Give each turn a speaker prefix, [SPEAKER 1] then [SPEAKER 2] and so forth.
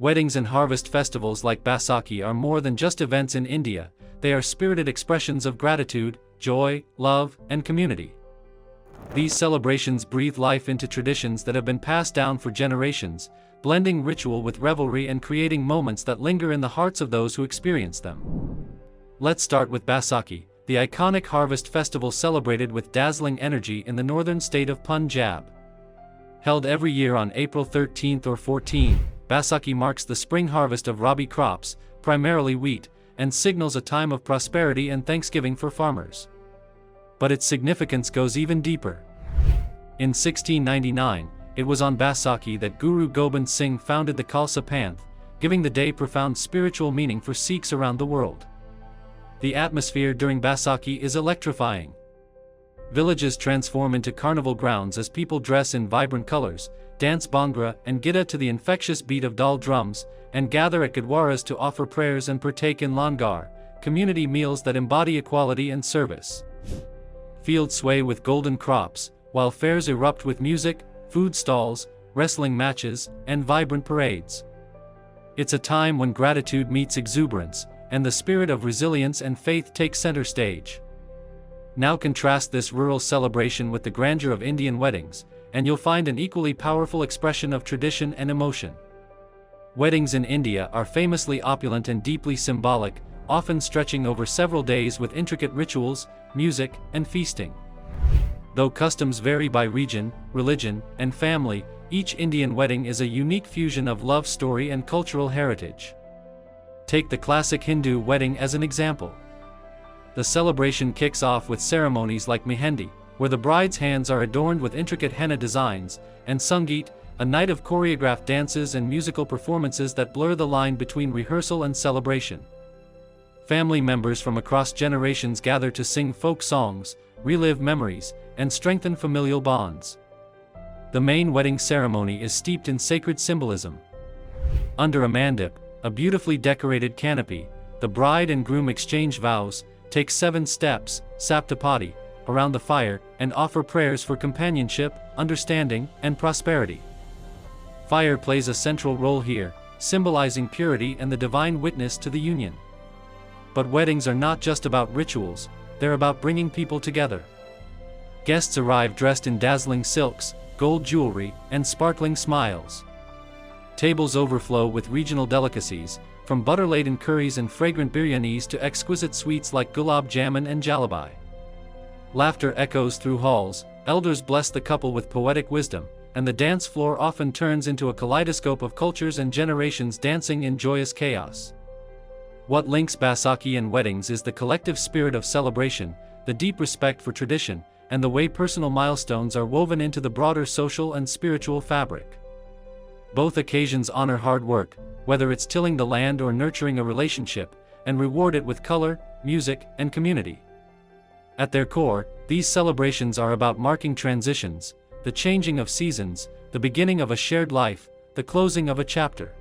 [SPEAKER 1] Weddings and harvest festivals like Baisakhi are more than just events in India, they are spirited expressions of gratitude, joy, love, and community. These celebrations breathe life into traditions that have been passed down for generations, blending ritual with revelry and creating moments that linger in the hearts of those who experience them. Let's start with Baisakhi, the iconic harvest festival celebrated with dazzling energy in the northern state of Punjab. Held every year on April 13th or 14th, Baisakhi marks the spring harvest of rabi crops, primarily wheat, and signals a time of prosperity and thanksgiving for farmers. But its significance goes even deeper. In 1699, it was on Baisakhi that Guru Gobind Singh founded the Khalsa Panth, giving the day profound spiritual meaning for Sikhs around the world. The atmosphere during Baisakhi is electrifying. Villages transform into carnival grounds as people dress in vibrant colors, dance bhangra and gidda to the infectious beat of dal drums, and gather at gurdwaras to offer prayers and partake in langar, community meals that embody equality and service. Fields sway with golden crops, while fairs erupt with music, food stalls, wrestling matches, and vibrant parades. It's a time when gratitude meets exuberance, and the spirit of resilience and faith takes center stage. Now contrast this rural celebration with the grandeur of Indian weddings, and you'll find an equally powerful expression of tradition and emotion. Weddings in India are famously opulent and deeply symbolic, often stretching over several days with intricate rituals, music, and feasting. Though customs vary by region, religion, and family, each Indian wedding is a unique fusion of love story and cultural heritage. Take the classic Hindu wedding as an example. The celebration kicks off with ceremonies like mehendi, where the bride's hands are adorned with intricate henna designs, and Sangeet, a night of choreographed dances and musical performances that blur the line between rehearsal and celebration. Family members from across generations gather to sing folk songs, relive memories, and strengthen familial bonds. The main wedding ceremony is steeped in sacred symbolism. Under a mandip, a beautifully decorated canopy, the bride and groom exchange vows, take 7 steps, saptapadi, around the fire, and offer prayers for companionship, understanding, and prosperity. Fire plays a central role here, symbolizing purity and the divine witness to the union. But weddings are not just about rituals, they're about bringing people together. Guests arrive dressed in dazzling silks, gold jewelry, and sparkling smiles. Tables overflow with regional delicacies, from butter-laden curries and fragrant biryanis to exquisite sweets like gulab jamun and jalebi. Laughter echoes through halls, elders bless the couple with poetic wisdom, and the dance floor often turns into a kaleidoscope of cultures and generations dancing in joyous chaos. What links Baisakhi and weddings is the collective spirit of celebration, the deep respect for tradition, and the way personal milestones are woven into the broader social and spiritual fabric. Both occasions honor hard work, whether it's tilling the land or nurturing a relationship, and reward it with color, music, and community. At their core, these celebrations are about marking transitions, the changing of seasons, the beginning of a shared life, the closing of a chapter.